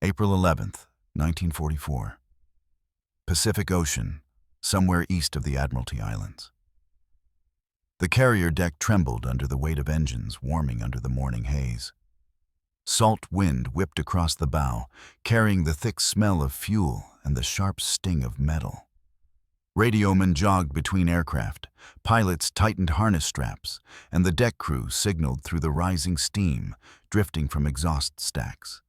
April 11th, 1944. Pacific Ocean, somewhere east of the Admiralty Islands. The carrier deck trembled under the weight of engines warming under the morning haze. Salt wind whipped across the bow, carrying the thick smell of fuel and the sharp sting of metal. Radiomen jogged between aircraft, pilots tightened harness straps, and the deck crew signaled through the rising steam drifting from exhaust stacks.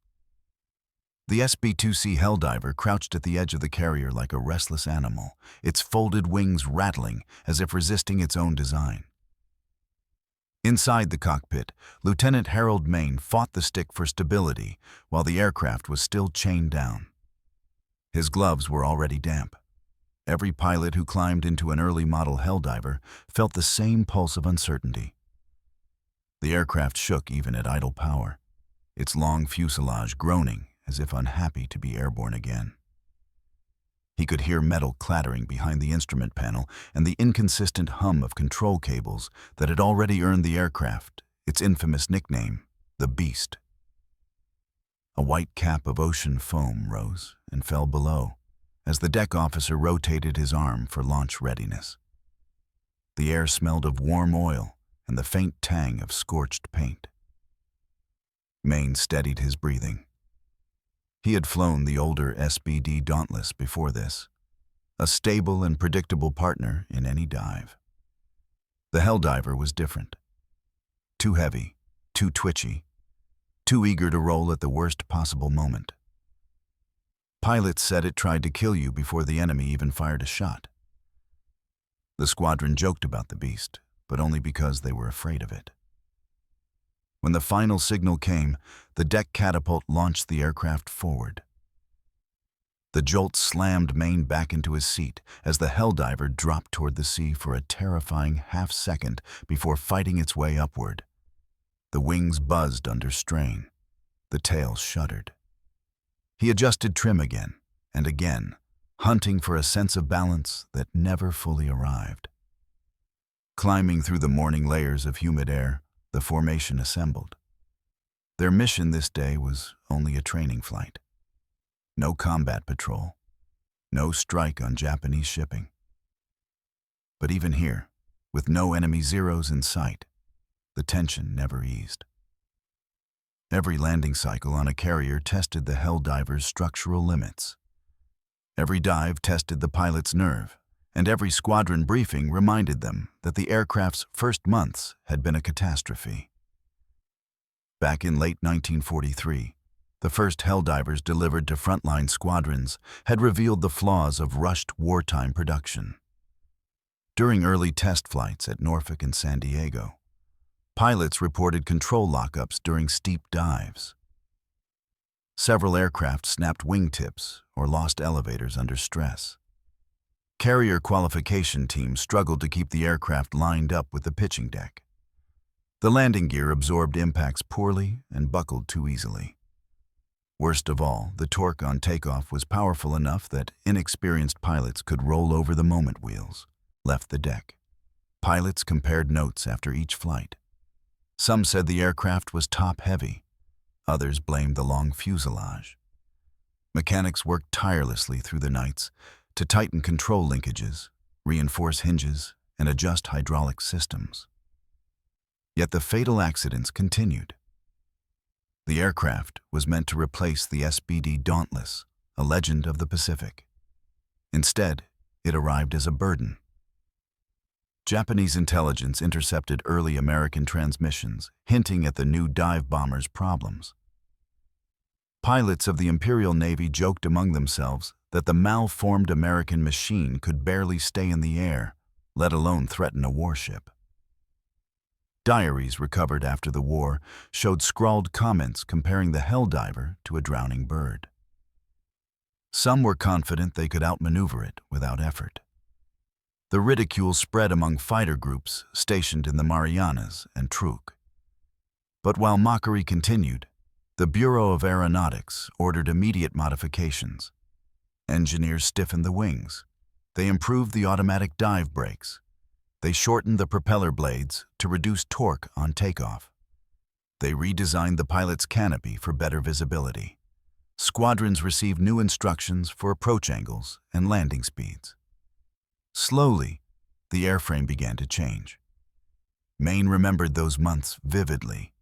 The SB2C Helldiver crouched at the edge of the carrier like a restless animal, its folded wings rattling as if resisting its own design. Inside the cockpit, Lieutenant Harold Maine fought the stick for stability while the aircraft was still chained down. His gloves were already damp. Every pilot who climbed into an early model Helldiver felt the same pulse of uncertainty. The aircraft shook even at idle power, its long fuselage groaning as if unhappy to be airborne again. He could hear metal clattering behind the instrument panel and the inconsistent hum of control cables that had already earned the aircraft its infamous nickname, the Beast. A white cap of ocean foam rose and fell below as the deck officer rotated his arm for launch readiness. The air smelled of warm oil and the faint tang of scorched paint. Maine steadied his breathing. He had flown the older SBD Dauntless before this, a stable and predictable partner in any dive. The Helldiver was different. Too heavy, too twitchy, too eager to roll at the worst possible moment. Pilots said it tried to kill you before the enemy even fired a shot. The squadron joked about the Beast, but only because they were afraid of it. When the final signal came, the deck catapult launched the aircraft forward. The jolt slammed Maine back into his seat as the Helldiver dropped toward the sea for a terrifying half-second before fighting its way upward. The wings buzzed under strain. The tail shuddered. He adjusted trim again and again, hunting for a sense of balance that never fully arrived. Climbing through the morning layers of humid air, the formation assembled. Their mission this day was only a training flight. No combat patrol, no strike on Japanese shipping. But even here, with no enemy Zeros in sight, the tension never eased. Every landing cycle on a carrier tested the Helldiver's structural limits. Every dive tested the pilot's nerve, and every squadron briefing reminded them that the aircraft's first months had been a catastrophe. Back in late 1943, the first Helldivers delivered to frontline squadrons had revealed the flaws of rushed wartime production. During early test flights at Norfolk and San Diego, pilots reported control lockups during steep dives. Several aircraft snapped wingtips or lost elevators under stress. Carrier qualification teams struggled to keep the aircraft lined up with the pitching deck. The landing gear absorbed impacts poorly and buckled too easily. Worst of all, the torque on takeoff was powerful enough that inexperienced pilots could roll over the moment wheels, left the deck. Pilots compared notes after each flight. Some said the aircraft was top-heavy. Others blamed the long fuselage. Mechanics worked tirelessly through the nights to tighten control linkages, reinforce hinges, and adjust hydraulic systems. Yet the fatal accidents continued. The aircraft was meant to replace the SBD Dauntless, a legend of the Pacific. Instead, it arrived as a burden. Japanese intelligence intercepted early American transmissions, hinting at the new dive bomber's problems. Pilots of the Imperial Navy joked among themselves that the malformed American machine could barely stay in the air, let alone threaten a warship. Diaries recovered after the war showed scrawled comments comparing the Helldiver to a drowning bird. Some were confident they could outmaneuver it without effort. The ridicule spread among fighter groups stationed in the Marianas and Truk. But while mockery continued, the Bureau of Aeronautics ordered immediate modifications. Engineers stiffened the wings. They improved the automatic dive brakes. They shortened the propeller blades to reduce torque on takeoff. They redesigned the pilot's canopy for better visibility. squadrons received new instructions for approach angles and landing speeds. Slowly, the airframe began to change. Maine remembered those months vividly.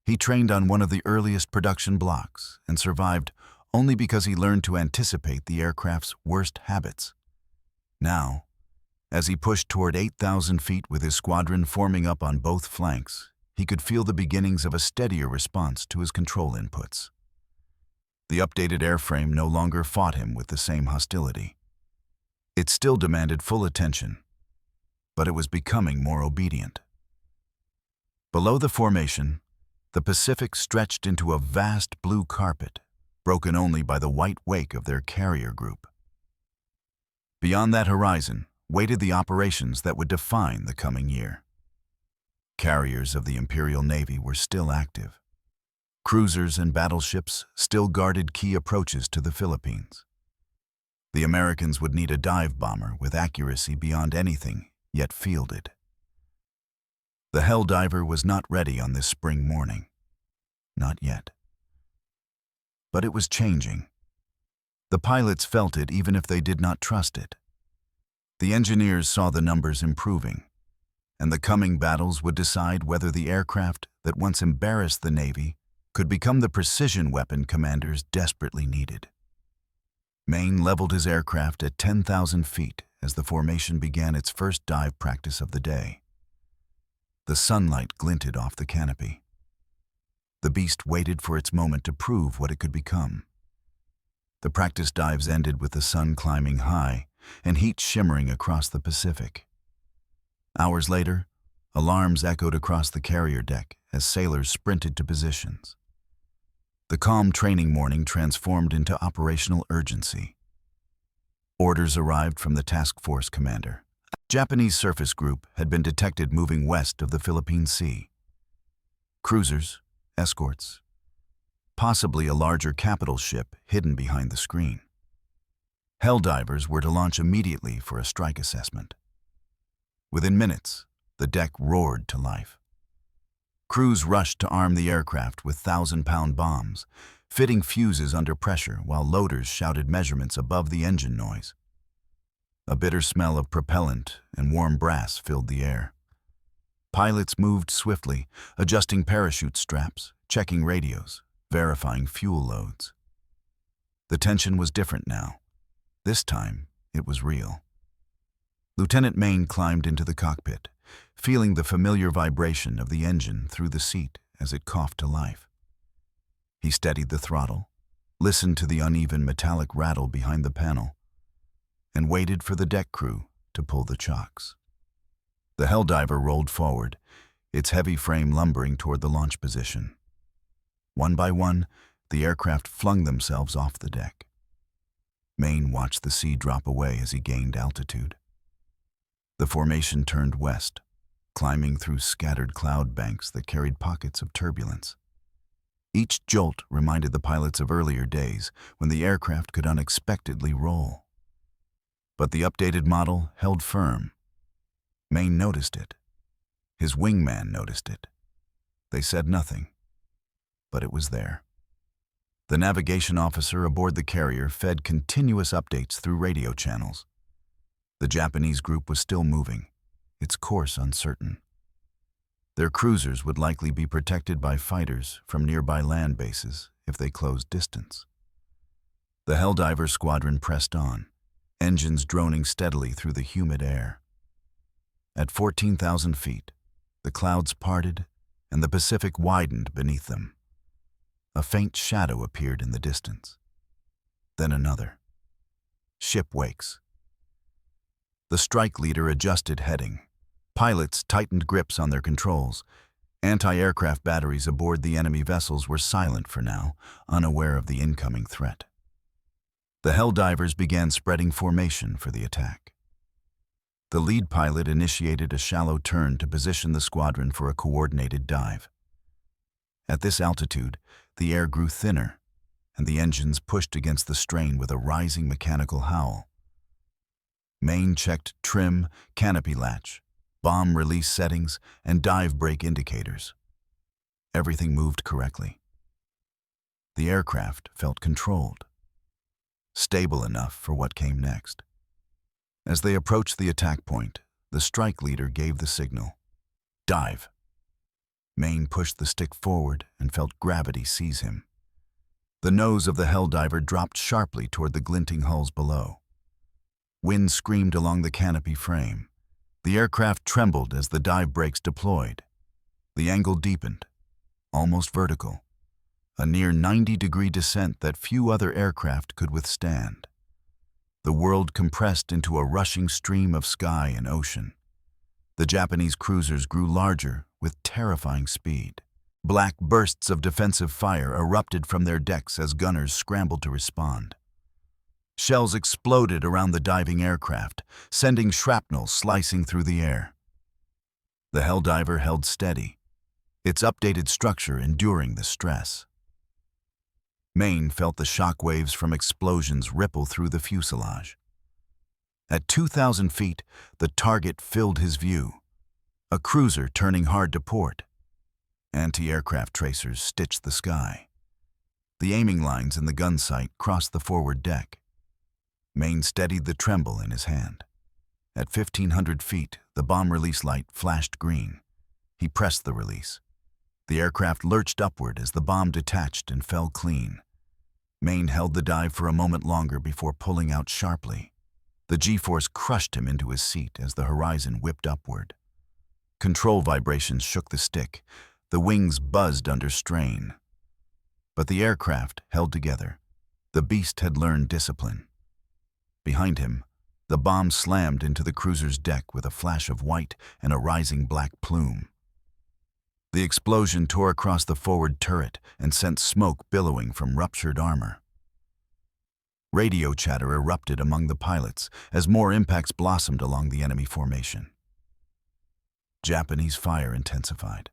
He trained on one of the earliest production blocks and survived only because he learned to anticipate the aircraft's worst habits. Now, as he pushed toward 8,000 feet with his squadron forming up on both flanks, he could feel the beginnings of a steadier response to his control inputs. The updated airframe no longer fought him with the same hostility. It still demanded full attention, but it was becoming more obedient. Below the formation, the Pacific stretched into a vast blue carpet, broken only by the white wake of their carrier group. Beyond that horizon waited the operations that would define the coming year. Carriers of the Imperial Navy were still active. Cruisers and battleships still guarded key approaches to the Philippines. The Americans would need a dive bomber with accuracy beyond anything yet fielded. The Helldiver was not ready on this spring morning. Not yet. But it was changing. The pilots felt it even if they did not trust it. The engineers saw the numbers improving, and the coming battles would decide whether the aircraft that once embarrassed the Navy could become the precision weapon commanders desperately needed. Maine leveled his aircraft at 10,000 feet as the formation began its first dive practice of the day. The sunlight glinted off the canopy. The beast waited for its moment to prove what it could become. The practice dives ended with the sun climbing high and heat shimmering across the Pacific. Hours later, alarms echoed across the carrier deck as sailors sprinted to positions. The calm training morning transformed into operational urgency. Orders arrived from the task force commander. A Japanese surface group had been detected moving west of the Philippine Sea. Cruisers, escorts, possibly a larger capital ship hidden behind the screen. Helldivers were to launch immediately for a strike assessment. Within minutes, the deck roared to life. Crews rushed to arm the aircraft with 1,000-pound bombs, fitting fuses under pressure while loaders shouted measurements above the engine noise. A bitter smell of propellant and warm brass filled the air. Pilots moved swiftly, adjusting parachute straps, checking radios, verifying fuel loads. The tension was different now. This time, it was real. Lieutenant Maine climbed into the cockpit, feeling the familiar vibration of the engine through the seat as it coughed to life. He steadied the throttle, listened to the uneven metallic rattle behind the panel, and waited for the deck crew to pull the chocks. The Helldiver rolled forward, its heavy frame lumbering toward the launch position. One by one, the aircraft flung themselves off the deck. Maine watched the sea drop away as he gained altitude. The formation turned west, climbing through scattered cloud banks that carried pockets of turbulence. Each jolt reminded the pilots of earlier days when the aircraft could unexpectedly roll. But the updated model held firm. Maine noticed it. His wingman noticed it. They said nothing, but it was there. The navigation officer aboard the carrier fed continuous updates through radio channels. The Japanese group was still moving, its course uncertain. Their cruisers would likely be protected by fighters from nearby land bases if they closed distance. The Helldiver squadron pressed on, engines droning steadily through the humid air. At 14,000 feet, the clouds parted and the Pacific widened beneath them. A faint shadow appeared in the distance. Then another. Ship wakes. The strike leader adjusted heading. Pilots tightened grips on their controls. Anti-aircraft batteries aboard the enemy vessels were silent for now, unaware of the incoming threat. The Helldivers began spreading formation for the attack. The lead pilot initiated a shallow turn to position the squadron for a coordinated dive. At this altitude, the air grew thinner, and the engines pushed against the strain with a rising mechanical howl. Maine checked trim, canopy latch, bomb release settings, and dive brake indicators. Everything moved correctly. The aircraft felt controlled, stable enough for what came next. As they approached the attack point, the strike leader gave the signal. Dive. Maine pushed the stick forward and felt gravity seize him. The nose of the Helldiver dropped sharply toward the glinting hulls below. Wind screamed along the canopy frame. The aircraft trembled as the dive brakes deployed. The angle deepened, almost vertical, a near 90-degree descent that few other aircraft could withstand. The world compressed into a rushing stream of sky and ocean. The Japanese cruisers grew larger with terrifying speed. Black bursts of defensive fire erupted from their decks as gunners scrambled to respond. Shells exploded around the diving aircraft, sending shrapnel slicing through the air. The Helldiver held steady, its updated structure enduring the stress. Maine felt the shock waves from explosions ripple through the fuselage. At 2,000 feet, the target filled his view, a cruiser turning hard to port. Anti-aircraft tracers stitched the sky. The aiming lines in the gun sight crossed the forward deck. Maine steadied the tremble in his hand. At 1,500 feet, the bomb release light flashed green. He pressed the release. The aircraft lurched upward as the bomb detached and fell clean. Maine held the dive for a moment longer before pulling out sharply. The G-force crushed him into his seat as the horizon whipped upward. Control vibrations shook the stick. The wings buzzed under strain. But the aircraft held together. The beast had learned discipline. Behind him, the bomb slammed into the cruiser's deck with a flash of white and a rising black plume. The explosion tore across the forward turret and sent smoke billowing from ruptured armor. Radio chatter erupted among the pilots as more impacts blossomed along the enemy formation. Japanese fire intensified.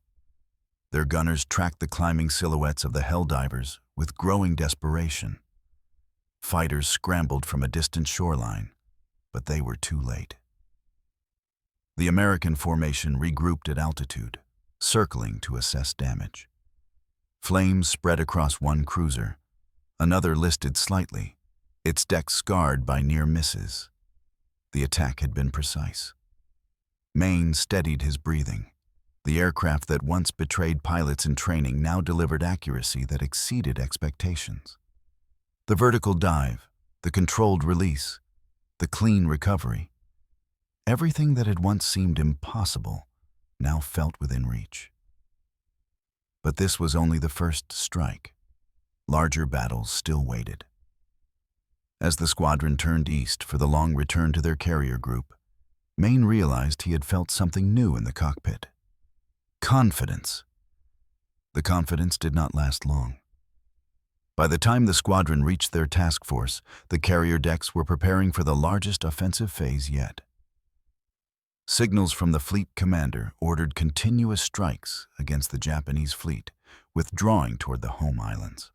Their gunners tracked the climbing silhouettes of the Helldivers with growing desperation. Fighters scrambled from a distant shoreline, but they were too late. The American formation regrouped at altitude, circling to assess damage. Flames spread across one cruiser. Another listed slightly, its deck scarred by near misses. The attack had been precise. Maine steadied his breathing. The aircraft that once betrayed pilots in training now delivered accuracy that exceeded expectations. The vertical dive, the controlled release, the clean recovery. Everything that had once seemed impossible now felt within reach. But this was only the first strike. Larger battles still waited. As the squadron turned east for the long return to their carrier group, Maine realized he had felt something new in the cockpit. Confidence. The confidence did not last long. By the time the squadron reached their task force, the carrier decks were preparing for the largest offensive phase yet. Signals from the fleet commander ordered continuous strikes against the Japanese fleet, withdrawing toward the home islands.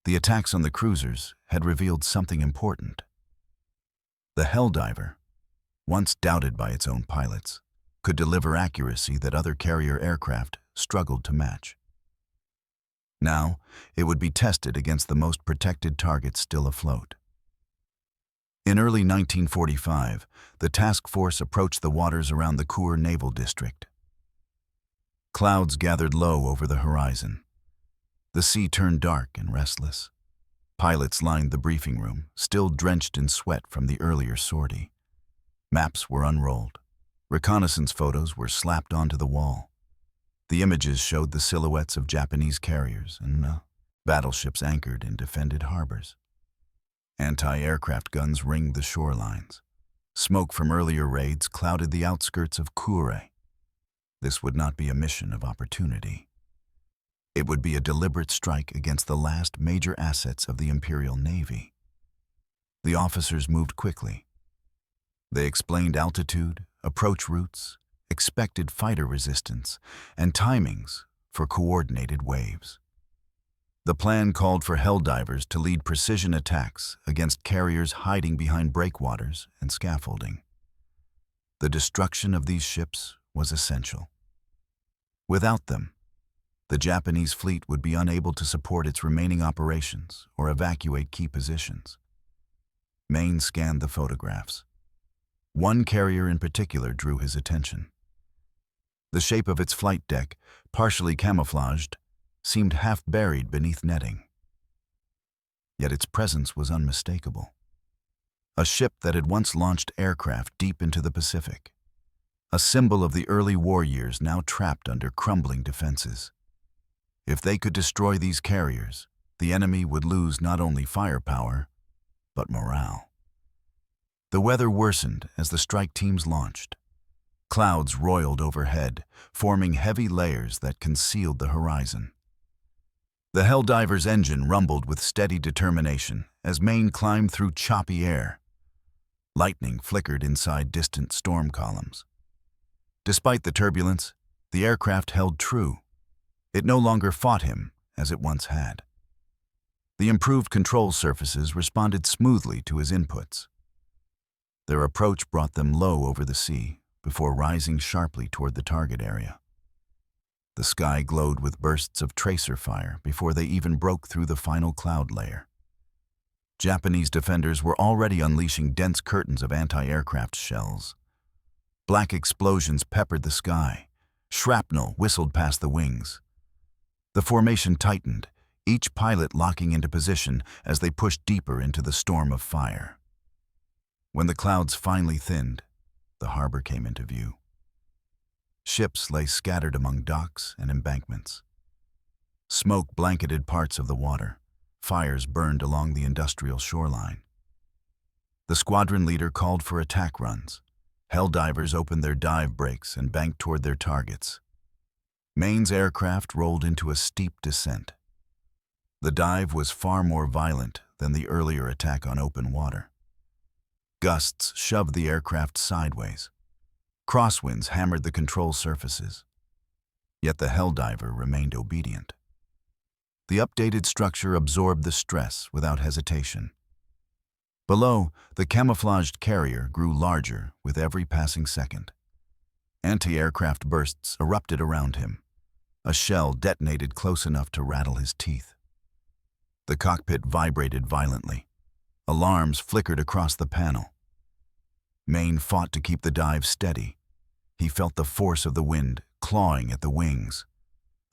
The attacks on the cruisers had revealed something important. The Helldiver, once doubted by its own pilots, could deliver accuracy that other carrier aircraft struggled to match. Now, it would be tested against the most protected targets still afloat. In early 1945, the task force approached the waters around the Kur Naval District. Clouds gathered low over the horizon. The sea turned dark and restless. Pilots lined the briefing room, still drenched in sweat from the earlier sortie. Maps were unrolled. Reconnaissance photos were slapped onto the wall. The images showed the silhouettes of Japanese carriers and battleships anchored in defended harbors. Anti-aircraft guns ringed the shorelines. Smoke from earlier raids clouded the outskirts of Kure. This would not be a mission of opportunity. It would be a deliberate strike against the last major assets of the Imperial Navy. The officers moved quickly. They explained altitude, approach routes, expected fighter resistance, and timings for coordinated waves. The plan called for Helldivers to lead precision attacks against carriers hiding behind breakwaters and scaffolding. The destruction of these ships was essential. Without them, The Japanese fleet would be unable to support its remaining operations or evacuate key positions. Maine scanned the photographs. One carrier in particular drew his attention. The shape of its flight deck, partially camouflaged, seemed half buried beneath netting. Yet its presence was unmistakable. A ship that had once launched aircraft deep into the Pacific. A symbol of the early war years now trapped under crumbling defenses. If they could destroy these carriers, the enemy would lose not only firepower, but morale. The weather worsened as the strike teams launched. Clouds roiled overhead, forming heavy layers that concealed the horizon. The Helldiver's engine rumbled with steady determination as Maine climbed through choppy air. Lightning flickered inside distant storm columns. Despite the turbulence, the aircraft held true. It no longer fought him as it once had. The improved control surfaces responded smoothly to his inputs. Their approach brought them low over the sea before rising sharply toward the target area. The sky glowed with bursts of tracer fire before they even broke through the final cloud layer. Japanese defenders were already unleashing dense curtains of anti-aircraft shells. Black explosions peppered the sky. Shrapnel whistled past the wings. The formation tightened, each pilot locking into position as they pushed deeper into the storm of fire. When the clouds finally thinned, the harbor came into view. Ships lay scattered among docks and embankments. Smoke blanketed parts of the water. Fires burned along the industrial shoreline. The squadron leader called for attack runs. Helldivers opened their dive brakes and banked toward their targets. Maine's aircraft rolled into a steep descent. The dive was far more violent than the earlier attack on open water. Gusts shoved the aircraft sideways. Crosswinds hammered the control surfaces. Yet the Helldiver remained obedient. The updated structure absorbed the stress without hesitation. Below, the camouflaged carrier grew larger with every passing second. Anti-aircraft bursts erupted around him. A shell detonated close enough to rattle his teeth. The cockpit vibrated violently. Alarms flickered across the panel. Maine fought to keep the dive steady. He felt the force of the wind clawing at the wings.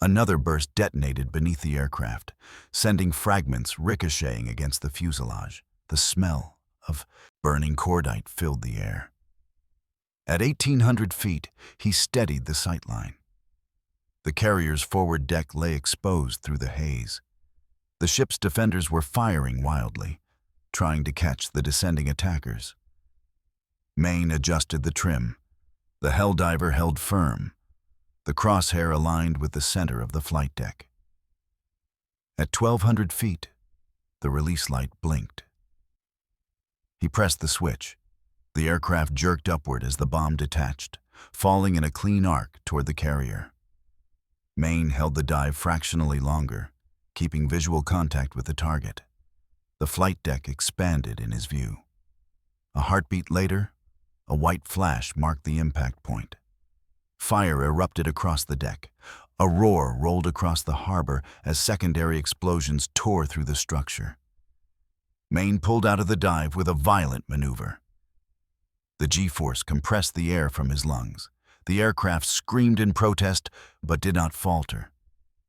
Another burst detonated beneath the aircraft, sending fragments ricocheting against the fuselage. The smell of burning cordite filled the air. At 1,800 feet, he steadied the sightline. The carrier's forward deck lay exposed through the haze. The ship's defenders were firing wildly, trying to catch the descending attackers. Maine adjusted the trim. The Helldiver held firm, the crosshair aligned with the center of the flight deck. At 1,200 feet, the release light blinked. He pressed the switch. The aircraft jerked upward as the bomb detached, falling in a clean arc toward the carrier. Maine held the dive fractionally longer, keeping visual contact with the target. The flight deck expanded in his view. A heartbeat later, a white flash marked the impact point. Fire erupted across the deck. A roar rolled across the harbor as secondary explosions tore through the structure. Maine pulled out of the dive with a violent maneuver. The G-force compressed the air from his lungs. The aircraft screamed in protest, but did not falter.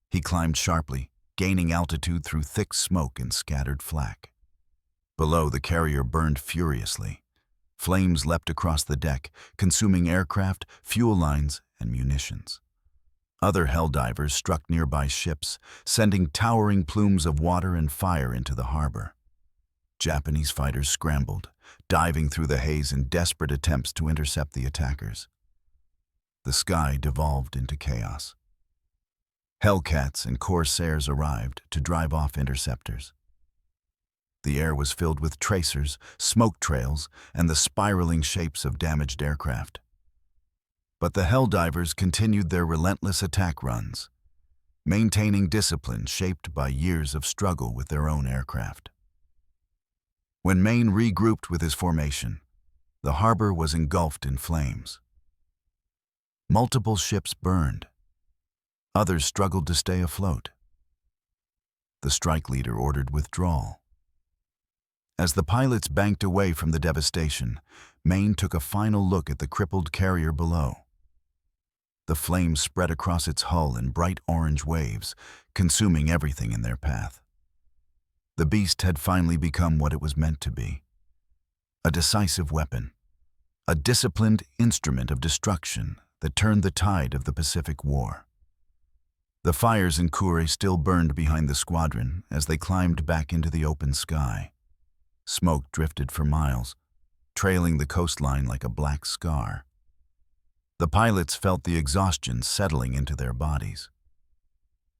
He climbed sharply, gaining altitude through thick smoke and scattered flak. Below, the carrier burned furiously. Flames leapt across the deck, consuming aircraft, fuel lines, and munitions. Other Helldivers struck nearby ships, sending towering plumes of water and fire into the harbor. Japanese fighters scrambled, diving through the haze in desperate attempts to intercept the attackers. The sky devolved into chaos. Hellcats and corsairs arrived to drive off interceptors. The air was filled with tracers, smoke trails, and the spiraling shapes of damaged aircraft. But the Helldivers continued their relentless attack runs, maintaining discipline shaped by years of struggle with their own aircraft. When Maine regrouped with his formation, the harbor was engulfed in flames. Multiple ships burned. Others struggled to stay afloat. The strike leader ordered withdrawal. As the pilots banked away from the devastation, Maine took a final look at the crippled carrier below. The flames spread across its hull in bright orange waves, consuming everything in their path. The beast had finally become what it was meant to be: a decisive weapon, a disciplined instrument of destruction that turned the tide of the Pacific War. The fires in Kure still burned behind the squadron as they climbed back into the open sky. Smoke drifted for miles, trailing the coastline like a black scar. The pilots felt the exhaustion settling into their bodies.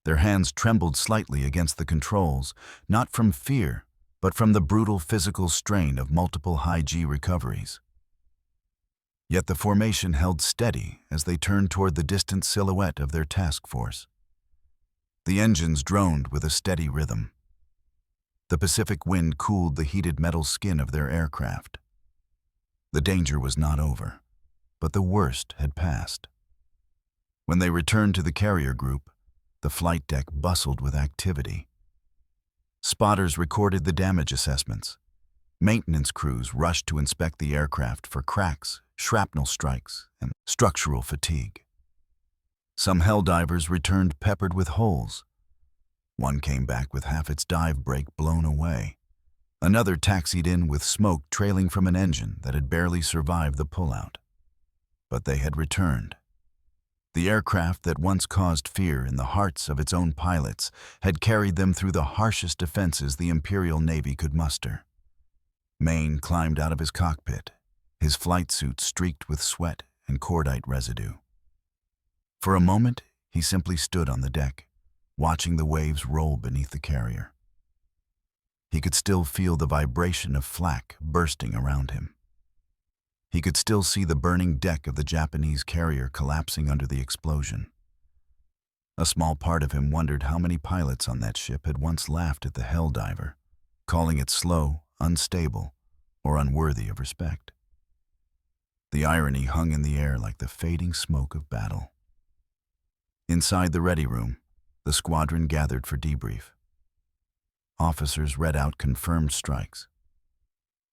Their hands trembled slightly against the controls, not from fear, but from the brutal physical strain of multiple high-G recoveries. Yet the formation held steady as they turned toward the distant silhouette of their task force. The engines droned with a steady rhythm. The Pacific wind cooled the heated metal skin of their aircraft. The danger was not over, but the worst had passed. When they returned to the carrier group, the flight deck bustled with activity. Spotters recorded the damage assessments. Maintenance crews rushed to inspect the aircraft for cracks, shrapnel strikes, and structural fatigue. Some Helldivers returned peppered with holes. One came back with half its dive brake blown away. Another taxied in with smoke trailing from an engine that had barely survived the pullout. But they had returned. The aircraft that once caused fear in the hearts of its own pilots had carried them through the harshest defenses the Imperial Navy could muster. Maine climbed out of his cockpit, his flight suit streaked with sweat and cordite residue. For a moment, he simply stood on the deck, watching the waves roll beneath the carrier. He could still feel the vibration of flak bursting around him. He could still see the burning deck of the Japanese carrier collapsing under the explosion. A small part of him wondered how many pilots on that ship had once laughed at the Helldiver, calling it slow, unstable, or unworthy of respect. The irony hung in the air like the fading smoke of battle. Inside the ready room, the squadron gathered for debrief. Officers read out confirmed strikes.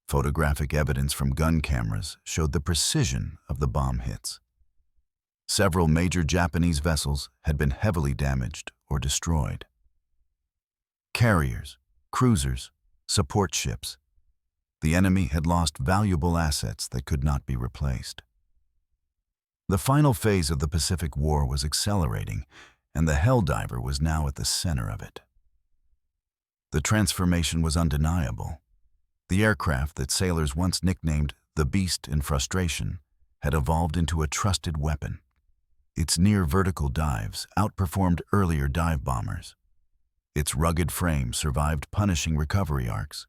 Photographic evidence from gun cameras showed the precision of the bomb hits. Several major Japanese vessels had been heavily damaged or destroyed. Carriers, cruisers, support ships. The enemy had lost valuable assets that could not be replaced. The final phase of the Pacific War was accelerating, and the Helldiver was now at the center of it. The transformation was undeniable. The aircraft that sailors once nicknamed the Beast in frustration had evolved into a trusted weapon. Its near-vertical dives outperformed earlier dive bombers. Its rugged frame survived punishing recovery arcs.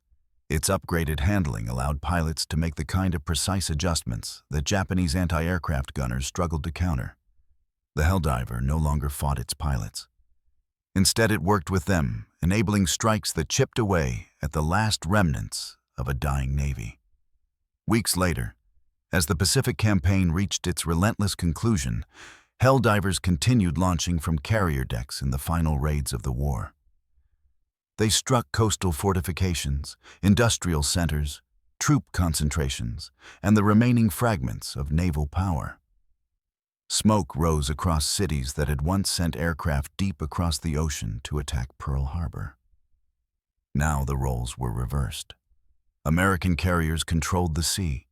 Its upgraded handling allowed pilots to make the kind of precise adjustments that Japanese anti-aircraft gunners struggled to counter. The Helldiver no longer fought its pilots. Instead, it worked with them, enabling strikes that chipped away at the last remnants of a dying navy. Weeks later, as the Pacific Campaign reached its relentless conclusion, Helldivers continued launching from carrier decks in the final raids of the war. They struck coastal fortifications, industrial centers, troop concentrations, and the remaining fragments of naval power. Smoke rose across cities that had once sent aircraft deep across the ocean to attack Pearl Harbor. Now the roles were reversed. American carriers controlled the sea.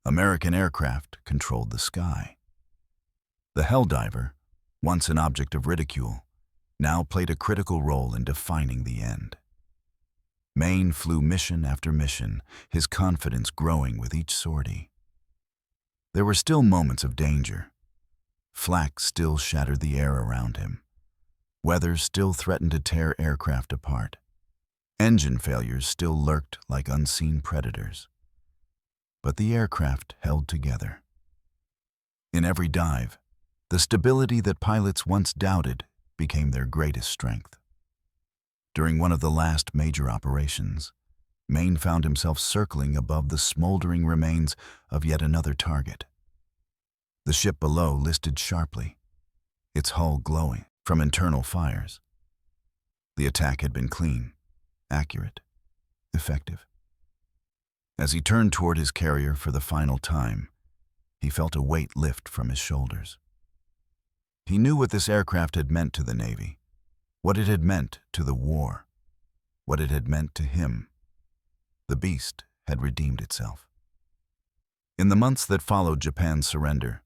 American aircraft controlled the sky. The Helldiver, once an object of ridicule, now played a critical role in defining the end. Maine flew mission after mission, his confidence growing with each sortie. There were still moments of danger. Flak still shattered the air around him. Weather still threatened to tear aircraft apart. Engine failures still lurked like unseen predators. But the aircraft held together. In every dive, the stability that pilots once doubted became their greatest strength. During one of the last major operations, Maine found himself circling above the smoldering remains of yet another target. The ship below listed sharply, its hull glowing. from internal fires. The attack had been clean, accurate, effective. As he turned toward his carrier for the final time, he felt a weight lift from his shoulders. He knew what this aircraft had meant to the Navy, what it had meant to the war, what it had meant to him. The beast had redeemed itself. In the months that followed Japan's surrender,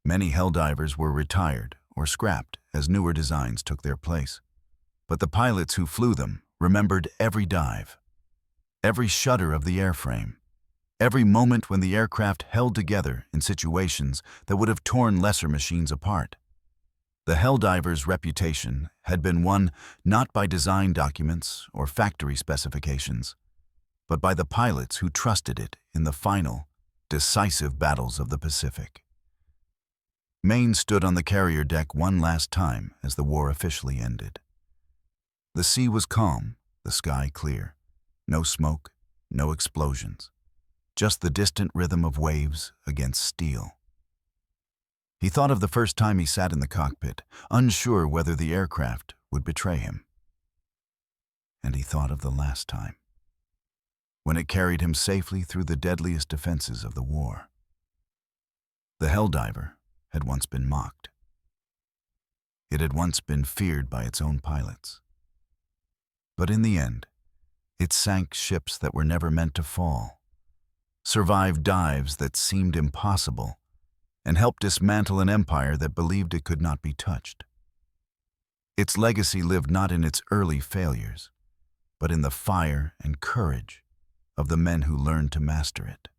many Helldivers were retired or scrapped as newer designs took their place. But the pilots who flew them remembered every dive, every shudder of the airframe, every moment when the aircraft held together in situations that would have torn lesser machines apart. The Helldiver's reputation had been won not by design documents or factory specifications, but by the pilots who trusted it in the final, decisive battles of the Pacific. Maine stood on the carrier deck one last time as the war officially ended. The sea was calm, the sky clear. No smoke, no explosions. Just the distant rhythm of waves against steel. He thought of the first time he sat in the cockpit, unsure whether the aircraft would betray him. And he thought of the last time, when it carried him safely through the deadliest defenses of the war. The Helldiver had once been mocked. It had once been feared by its own pilots. But in the end, it sank ships that were never meant to fall, survived dives that seemed impossible, and helped dismantle an empire that believed it could not be touched. Its legacy lived not in its early failures, but in the fire and courage of the men who learned to master it.